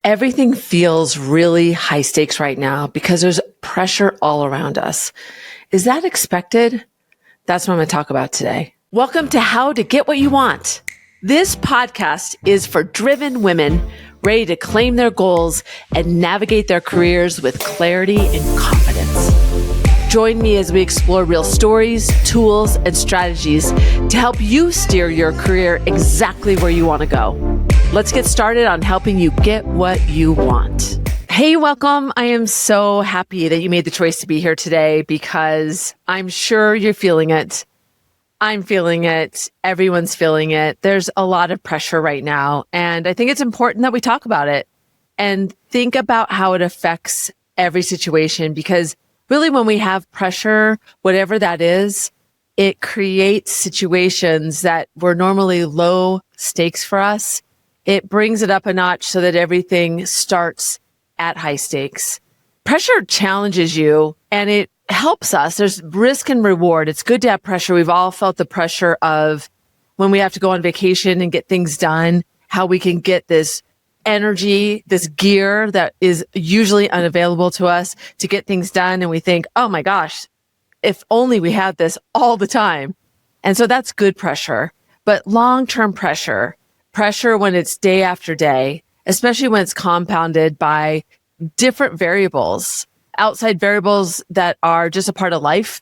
Everything feels really high stakes right now because there's pressure all around us. Is that expected? That's what I'm going to talk about today. Welcome to How to Get What You Want. This podcast is for driven women ready to claim their goals and navigate their careers with clarity and confidence. Join me as we explore real stories, tools, and strategies to help you steer your career exactly where you want to go. Let's get started on helping you get what you want. Hey, welcome. I am so happy that you made the choice to be here today because I'm sure you're feeling it. I'm feeling it. Everyone's feeling it. There's a lot of pressure right now. And I think it's important that we talk about it and think about how it affects every situation, because really when we have pressure, whatever that is, it creates situations that were normally low stakes for us. It brings it up a notch so that everything starts at high stakes. Pressure challenges you and it helps us. There's risk and reward. It's good to have pressure. We've all felt the pressure of when we have to go on vacation and get things done, how we can get this energy, this gear that is usually unavailable to us to get things done. And we think, oh my gosh, if only we had this all the time. And so that's good pressure. But long-term pressure when it's day after day, especially when it's compounded by different variables, outside variables that are just a part of life,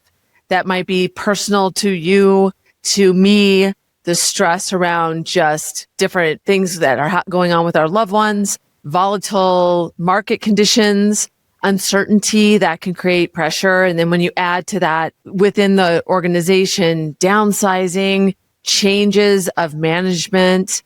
that might be personal to you, to me, the stress around just different things that are going on with our loved ones, volatile market conditions, uncertainty that can create pressure. And then when you add to that within the organization, downsizing, changes of management,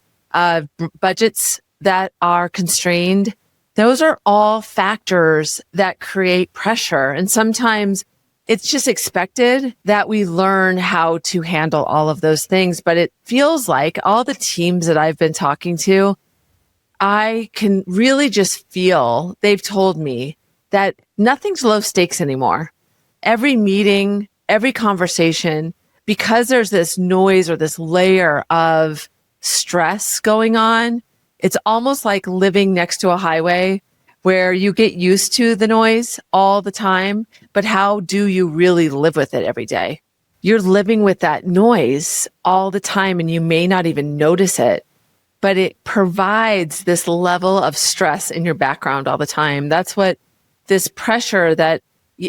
budgets that are constrained, those are all factors that create pressure. And sometimes it's just expected that we learn how to handle all of those things. But it feels like all the teams that I've been talking to, I can really just feel they've told me that nothing's low stakes anymore. Every meeting, every conversation, because there's this noise or this layer of stress going on, it's almost like living next to a highway where you get used to the noise all the time, but how do you really live with it every day? You're living with that noise all the time and you may not even notice it, but it provides this level of stress in your background all the time. That's what this pressure that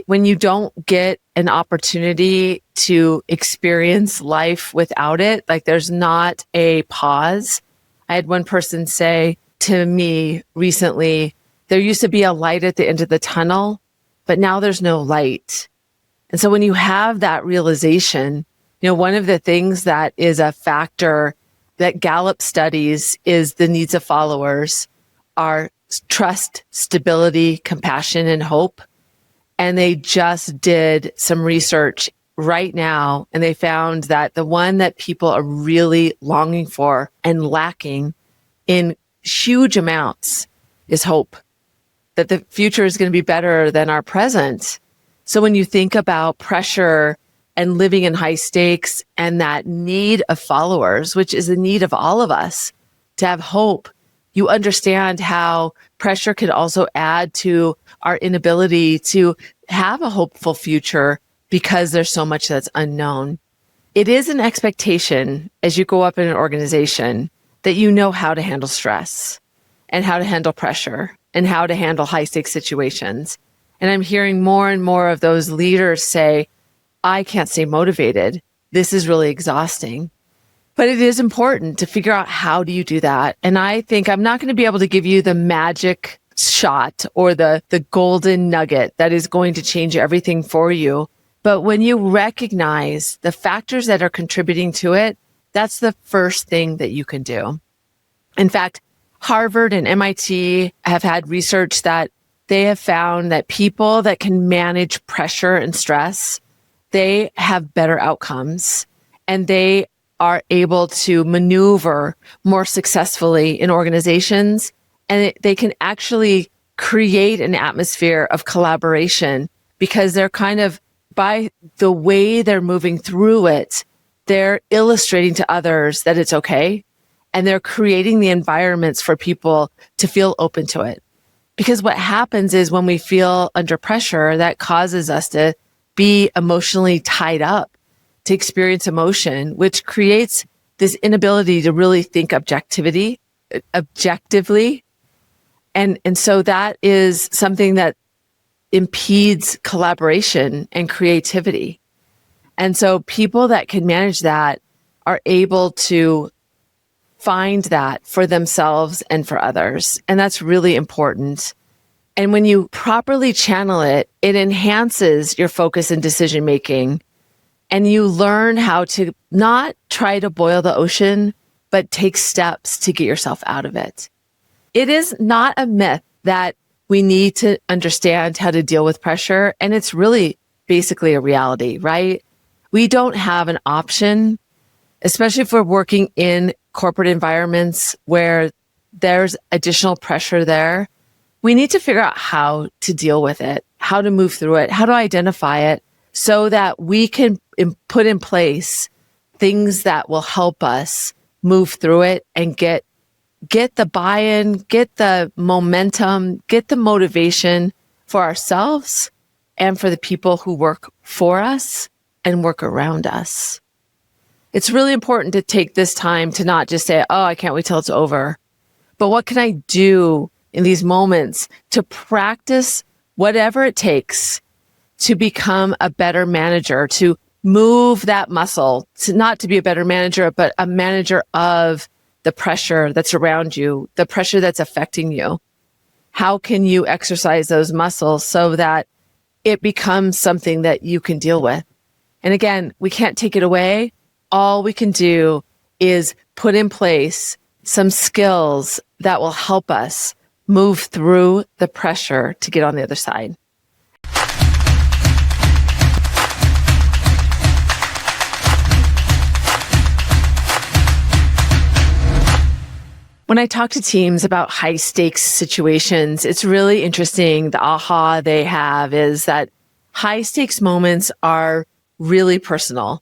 when you don't get an opportunity to experience life without it, like there's not a pause. I had one person say to me recently, there used to be a light at the end of the tunnel, but now there's no light. And so when you have that realization, one of the things that is a factor that Gallup studies is the needs of followers are trust, stability, compassion, and hope. And they just did some research right now, and they found that the one that people are really longing for and lacking in huge amounts is hope, that the future is going to be better than our present. So when you think about pressure and living in high stakes and that need of followers, which is a need of all of us to have hope, you understand how pressure could also add to our inability to have a hopeful future because there's so much that's unknown. It is an expectation as you go up in an organization that you know how to handle stress and how to handle pressure and how to handle high stakes situations. And I'm hearing more and more of those leaders say, I can't stay motivated. This is really exhausting. But it is important to figure out how do you do that. And I think I'm not going to be able to give you the magic shot or the golden nugget that is going to change everything for you. But when you recognize the factors that are contributing to it, that's the first thing that you can do. In fact, Harvard and MIT have had research that they have found that people that can manage pressure and stress, they have better outcomes and they are able to maneuver more successfully in organizations, and they can actually create an atmosphere of collaboration because they're kind of, by the way they're moving through it, they're illustrating to others that it's okay and they're creating the environments for people to feel open to it. Because what happens is when we feel under pressure, that causes us to be emotionally tied up, to experience emotion, which creates this inability to really think objectively. And so that is something that impedes collaboration and creativity. And so people that can manage that are able to find that for themselves and for others. And that's really important. And when you properly channel it, it enhances your focus and decision making. And you learn how to not try to boil the ocean, but take steps to get yourself out of it. It is not a myth that we need to understand how to deal with pressure. And it's really basically a reality, right? We don't have an option, especially if we're working in corporate environments where there's additional pressure there. We need to figure out how to deal with it, how to move through it, how to identify it so that we can put in place things that will help us move through it and get the buy-in, get the momentum, get the motivation for ourselves and for the people who work for us and work around us. It's really important to take this time to not just say, oh, I can't wait till it's over. But what can I do in these moments to practice whatever it takes to become a better manager, to move that muscle, to not to be a better manager, but a manager of the pressure that's around you, the pressure that's affecting you? How can you exercise those muscles so that it becomes something that you can deal with? And again, we can't take it away. All we can do is put in place some skills that will help us move through the pressure to get on the other side. When I talk to teams about high stakes situations, it's really interesting. The aha they have is that high stakes moments are really personal.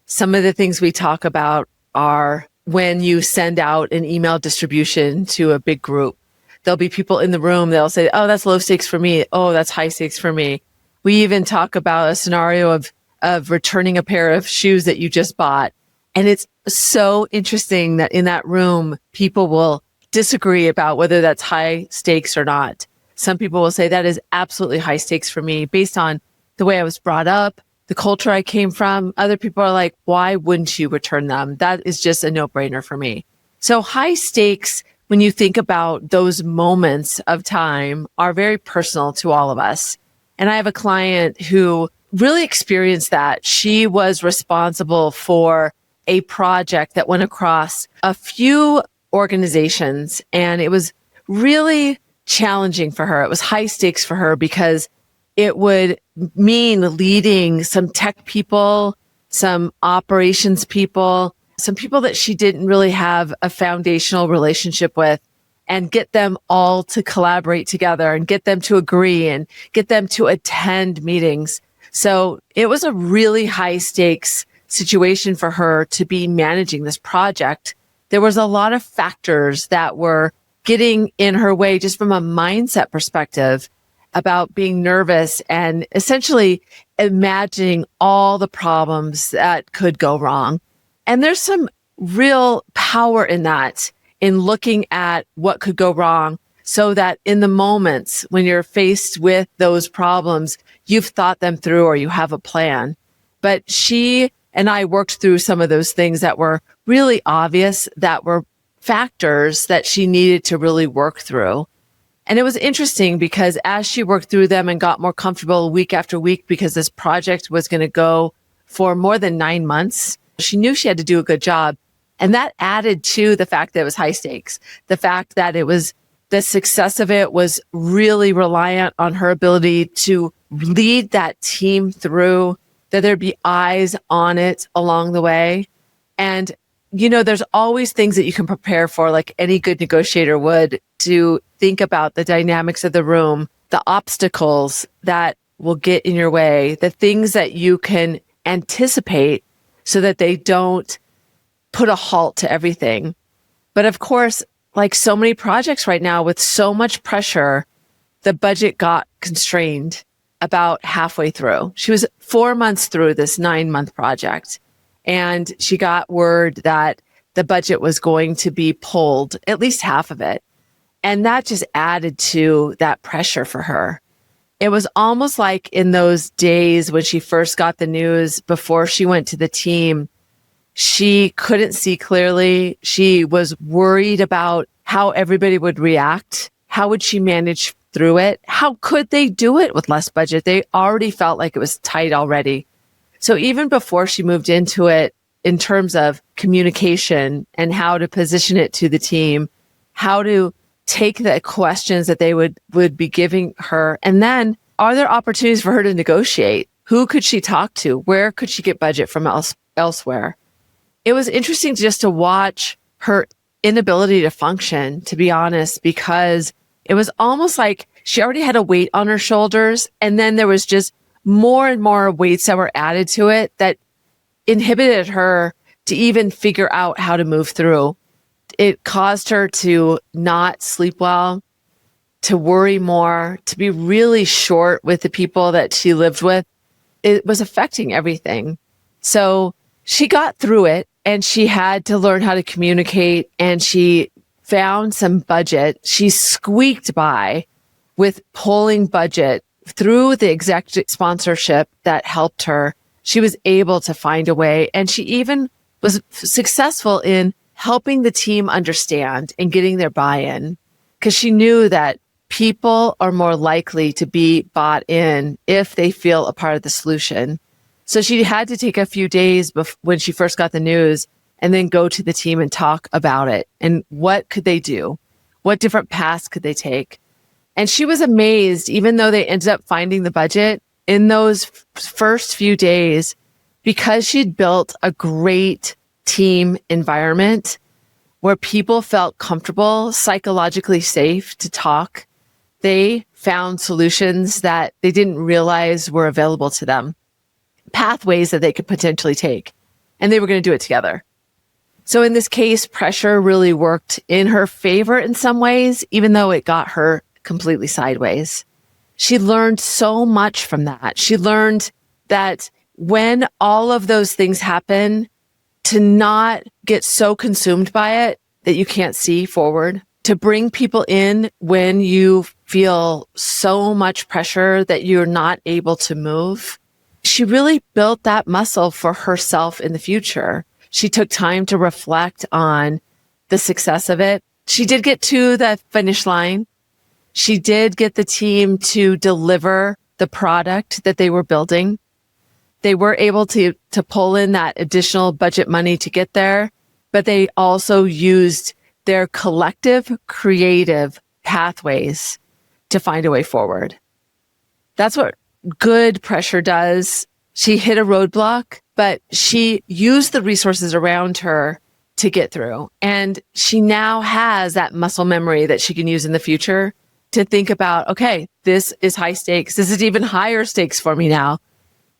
Some of the things we talk about are when you send out an email distribution to a big group. There'll be people in the room, they'll say, oh, that's low stakes for me. Oh, that's high stakes for me. We even talk about a scenario of returning a pair of shoes that you just bought. And it's so interesting that in that room, people will disagree about whether that's high stakes or not. Some people will say that is absolutely high stakes for me based on the way I was brought up, the culture I came from. Other people are like, why wouldn't you return them? That is just a no-brainer for me. So high stakes, when you think about those moments of time, are very personal to all of us. And I have a client who really experienced that. She was responsible for a project that went across a few organizations, and it was really challenging for her. It was high stakes for her because it would mean leading some tech people, some operations people, some people that she didn't really have a foundational relationship with, and get them all to collaborate together and get them to agree and get them to attend meetings. So it was a really high stakes situation for her to be managing this project. There was a lot of factors that were getting in her way just from a mindset perspective about being nervous and essentially imagining all the problems that could go wrong. And there's some real power in that, in looking at what could go wrong so that in the moments when you're faced with those problems, you've thought them through or you have a plan. But she and I worked through some of those things that were really obvious, that were factors that she needed to really work through. And it was interesting because as she worked through them and got more comfortable week after week, because this project was going to go for more than 9 months, she knew she had to do a good job. And that added to the fact that it was high stakes. The fact that the success of it was really reliant on her ability to lead that team through, that there'd be eyes on it along the way. And, there's always things that you can prepare for, like any good negotiator would, to think about the dynamics of the room, the obstacles that will get in your way, the things that you can anticipate so that they don't put a halt to everything. But of course, like so many projects right now with so much pressure, the budget got constrained about halfway through. She was 4 months through this 9-month project, and she got word that the budget was going to be pulled, at least half of it. And that just added to that pressure for her. It was almost like in those days when she first got the news before she went to the team, she couldn't see clearly. She was worried about how everybody would react. How would she manage through it? How could they do it with less budget? They already felt like it was tight already. So even before she moved into it, in terms of communication and how to position it to the team, how to take the questions that they would be giving her, and then are there opportunities for her to negotiate? Who could she talk to? Where could she get budget from elsewhere? It was interesting just to watch her inability to function, to be honest, because it was almost like she already had a weight on her shoulders, and then there was just more and more weights that were added to it that inhibited her to even figure out how to move through. It caused her to not sleep well, to worry more, to be really short with the people that she lived with. It was affecting everything. So she got through it, and she had to learn how to communicate, and she found some budget. She squeaked by with pulling budget through the executive sponsorship that helped her. She was able to find a way, and she even was successful in helping the team understand and getting their buy-in, because she knew that people are more likely to be bought in if they feel a part of the solution. So she had to take a few days when she first got the news and then go to the team and talk about it. And what could they do? What different paths could they take? And she was amazed, even though they ended up finding the budget in those first few days, because she'd built a great team environment where people felt comfortable, psychologically safe to talk. They found solutions that they didn't realize were available to them, pathways that they could potentially take, and they were going to do it together. So in this case, pressure really worked in her favor in some ways, even though it got her completely sideways. She learned so much from that. She learned that when all of those things happen, to not get so consumed by it that you can't see forward, to bring people in when you feel so much pressure that you're not able to move. She really built that muscle for herself in the future. She took time to reflect on the success of it. She did get to the finish line. She did get the team to deliver the product that they were building. They were able to pull in that additional budget money to get there, but they also used their collective creative pathways to find a way forward. That's what good pressure does. She hit a roadblock, but she used the resources around her to get through. And she now has that muscle memory that she can use in the future to think about, okay, this is high stakes. This is even higher stakes for me now.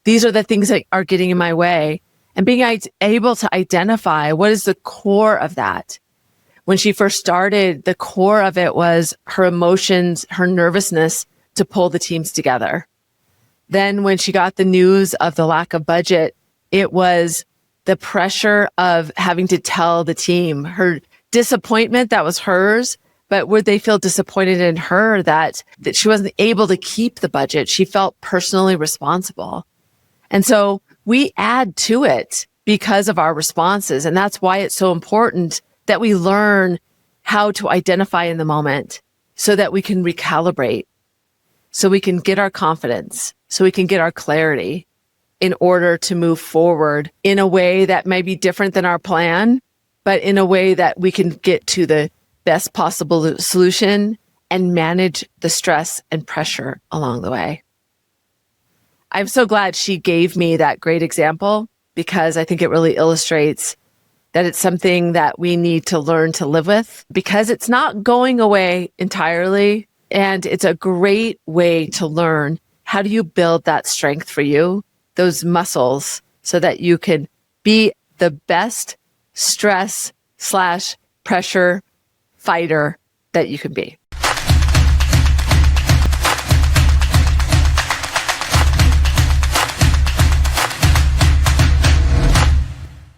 These are the things that are getting in my way. And being able to identify what is the core of that. When she first started, the core of it was her emotions, her nervousness to pull the teams together. Then when she got the news of the lack of budget, it was the pressure of having to tell the team, her disappointment that was hers, but would they feel disappointed in her that she wasn't able to keep the budget? She felt personally responsible. And so we add to it because of our responses. And that's why it's so important that we learn how to identify in the moment so that we can recalibrate, so we can get our confidence, so we can get our clarity in order to move forward in a way that may be different than our plan, but in a way that we can get to the best possible solution and manage the stress and pressure along the way. I'm so glad she gave me that great example, because I think it really illustrates that it's something that we need to learn to live with, because it's not going away entirely. And it's a great way to learn how do you build that strength for you, those muscles, so that you can be the best stress / pressure fighter that you can be.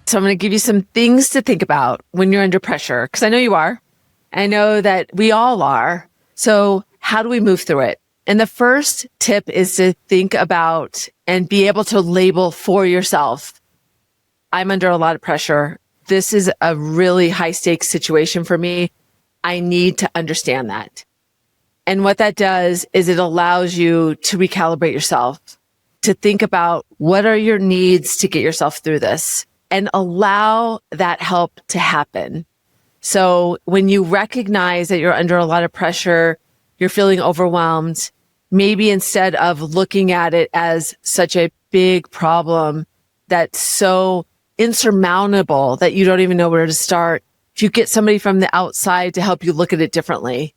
So I'm going to give you some things to think about when you're under pressure, because I know you are. I know that we all are. So how do we move through it? And the first tip is to think about and be able to label for yourself. I'm under a lot of pressure. This is a really high stakes situation for me. I need to understand that. And what that does is it allows you to recalibrate yourself, to think about what are your needs to get yourself through this, and allow that help to happen. So when you recognize that you're under a lot of pressure, you're feeling overwhelmed, maybe instead of looking at it as such a big problem that's so insurmountable that you don't even know where to start, if you get somebody from the outside to help you look at it differently,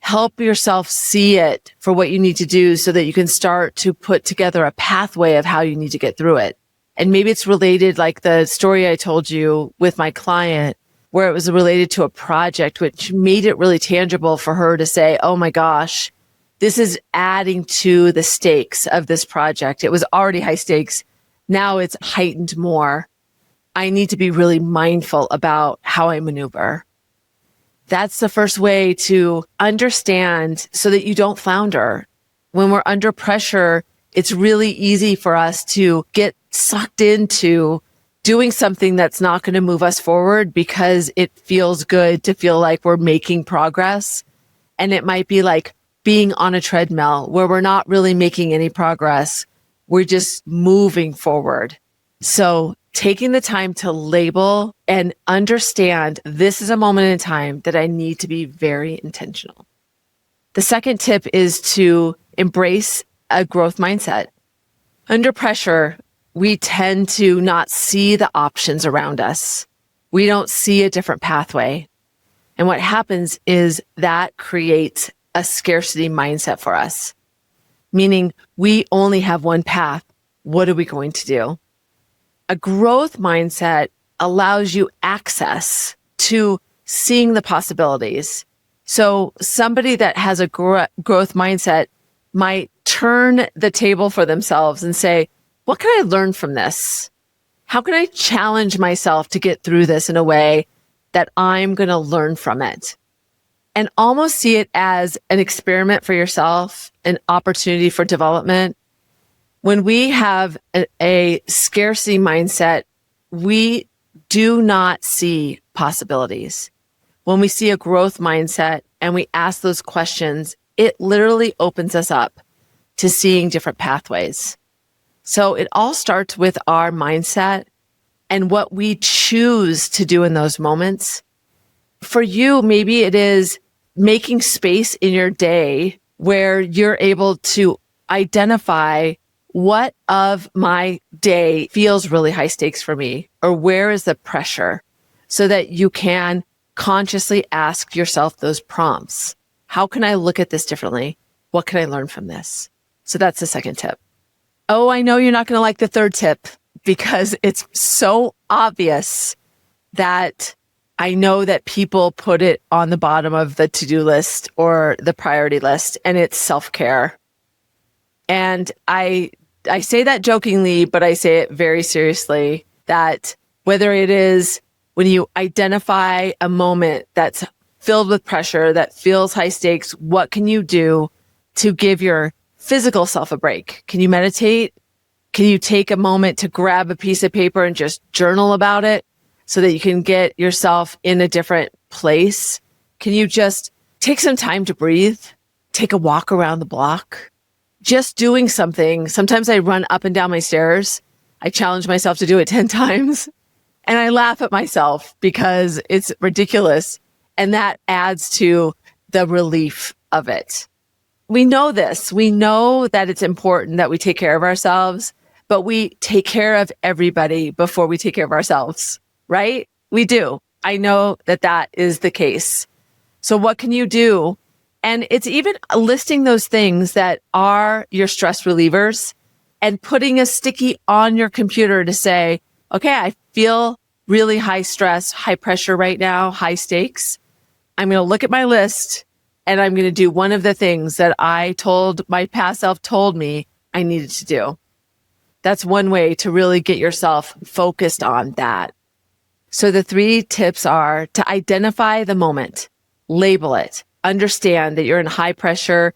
help yourself see it for what you need to do so that you can start to put together a pathway of how you need to get through it. And maybe it's related, like the story I told you with my client, where it was related to a project, which made it really tangible for her to say, oh my gosh, this is adding to the stakes of this project. It was already high stakes. Now it's heightened more. I need to be really mindful about how I maneuver. That's the first way to understand so that you don't flounder. When we're under pressure, it's really easy for us to get sucked into doing something that's not going to move us forward because it feels good to feel like we're making progress. And it might be like being on a treadmill where we're not really making any progress. We're just moving forward. So taking the time to label and understand this is a moment in time that I need to be very intentional. The second tip is to embrace a growth mindset. Under pressure, we tend to not see the options around us. We don't see a different pathway. And what happens is that creates a scarcity mindset for us, meaning we only have one path. What are we going to do? A growth mindset allows you access to seeing the possibilities. So somebody that has a growth mindset might turn the table for themselves and say, what can I learn from this? How can I challenge myself to get through this in a way that I'm going to learn from it? And almost see it as an experiment for yourself, an opportunity for development. When we have a scarcity mindset, we do not see possibilities. When we see a growth mindset and we ask those questions, it literally opens us up to seeing different pathways. So it all starts with our mindset and what we choose to do in those moments. For you, maybe it is making space in your day where you're able to identify what of my day feels really high stakes for me, or where is the pressure, so that you can consciously ask yourself those prompts. How can I look at this differently? What can I learn from this? So that's the second tip. Oh, I know you're not going to like the third tip because it's so obvious that I know that people put it on the bottom of the to-do list or the priority list, and it's self-care. And I say that jokingly, but I say it very seriously, that whether it is when you identify a moment that's filled with pressure, that feels high stakes, what can you do to give your physical self a break? Can you meditate? Can you take a moment to grab a piece of paper and just journal about it so that you can get yourself in a different place? Can you just take some time to breathe? Take a walk around the block? Just doing something. Sometimes I run up and down my stairs. I challenge myself to do it 10 times. And I laugh at myself because it's ridiculous. And that adds to the relief of it. We know this. We know that it's important that we take care of ourselves, but we take care of everybody before we take care of ourselves, right? We do. I know that that is the case. So what can you do? And it's even listing those things that are your stress relievers and putting a sticky on your computer to say, okay, I feel really high stress, high pressure right now, high stakes, I'm going to look at my list and I'm going to do one of the things that my past self told me I needed to do. That's one way to really get yourself focused on that. So the 3 tips are to identify the moment, label it, understand that you're in high pressure,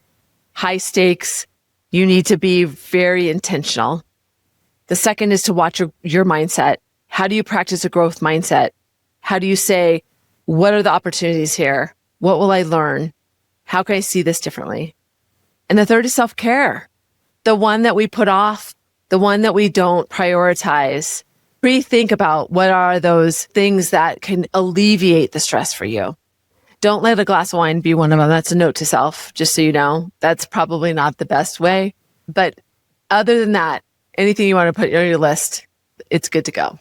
high stakes. You need to be very intentional. The second is to watch your mindset. How do you practice a growth mindset? How do you say, what are the opportunities here? What will I learn? How can I see this differently? And the third is self-care. The one that we put off, the one that we don't prioritize. Rethink about what are those things that can alleviate the stress for you. Don't let a glass of wine be one of them. That's a note to self, just so you know. That's probably not the best way. But other than that, anything you want to put on your list, it's good to go.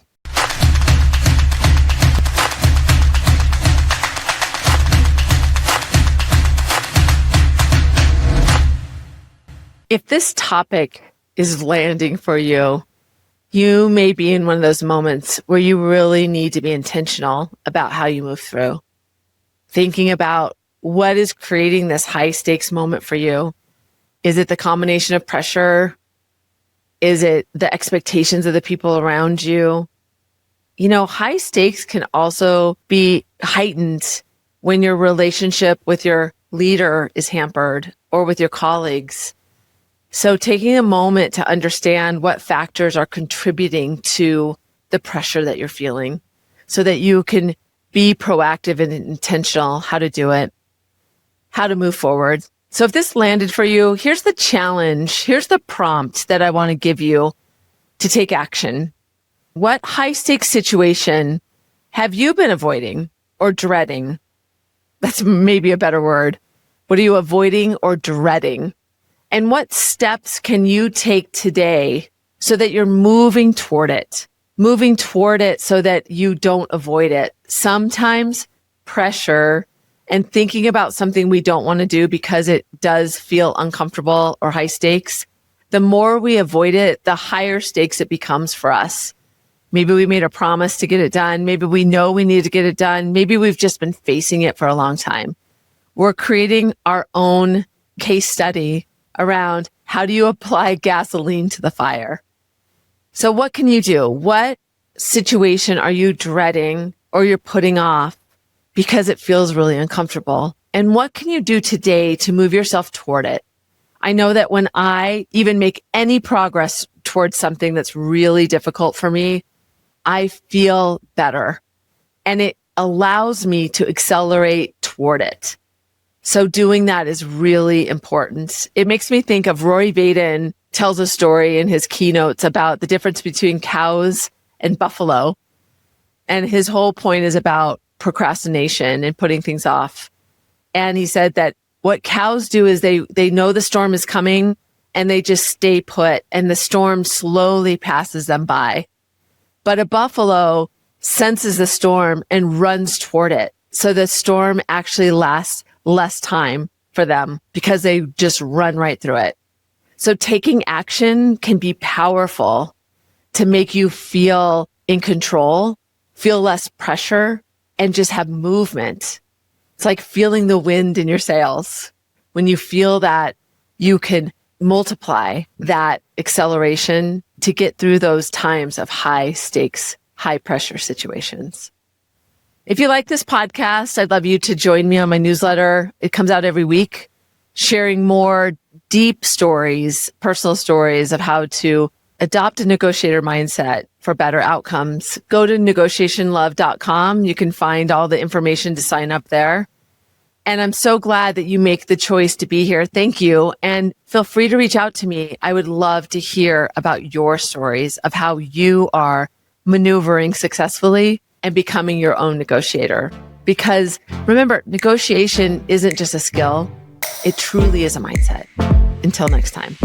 If this topic is landing for you, you may be in one of those moments where you really need to be intentional about how you move through. Thinking about what is creating this high stakes moment for you. Is it the combination of pressure? Is it the expectations of the people around you? You know, high stakes can also be heightened when your relationship with your leader is hampered or with your colleagues. So taking a moment to understand what factors are contributing to the pressure that you're feeling so that you can be proactive and intentional how to do it, how to move forward. So if this landed for you, here's the challenge. Here's the prompt that I want to give you to take action. What high stakes situation have you been avoiding or dreading? That's maybe a better word. What are you avoiding or dreading? And what steps can you take today so that you're moving toward it so that you don't avoid it? Sometimes pressure and thinking about something we don't want to do because it does feel uncomfortable or high stakes, the more we avoid it, the higher stakes it becomes for us. Maybe we made a promise to get it done. Maybe we know we need to get it done. Maybe we've just been facing it for a long time. We're creating our own case study around how do you apply gasoline to the fire. So what can you do? What situation are you dreading or you're putting off because it feels really uncomfortable? And what can you do today to move yourself toward it? I know that when I even make any progress towards something that's really difficult for me, I feel better and it allows me to accelerate toward it. So doing that is really important. It makes me think of Rory Vaden tells a story in his keynotes about the difference between cows and buffalo. And his whole point is about procrastination and putting things off. And he said that what cows do is they know the storm is coming and they just stay put and the storm slowly passes them by. But a buffalo senses the storm and runs toward it. So the storm actually lasts less time for them because they just run right through it. So taking action can be powerful to make you feel in control, feel less pressure, and just have movement. It's like feeling the wind in your sails. When you feel that, you can multiply that acceleration to get through those times of high stakes, high pressure situations. If you like this podcast, I'd love you to join me on my newsletter. It comes out every week, sharing more deep stories, personal stories of how to adopt a negotiator mindset for better outcomes. Go to negotiationlove.com. You can find all the information to sign up there. And I'm so glad that you make the choice to be here. Thank you. And feel free to reach out to me. I would love to hear about your stories of how you are maneuvering successfully and becoming your own negotiator. Because remember, negotiation isn't just a skill. It truly is a mindset. Until next time.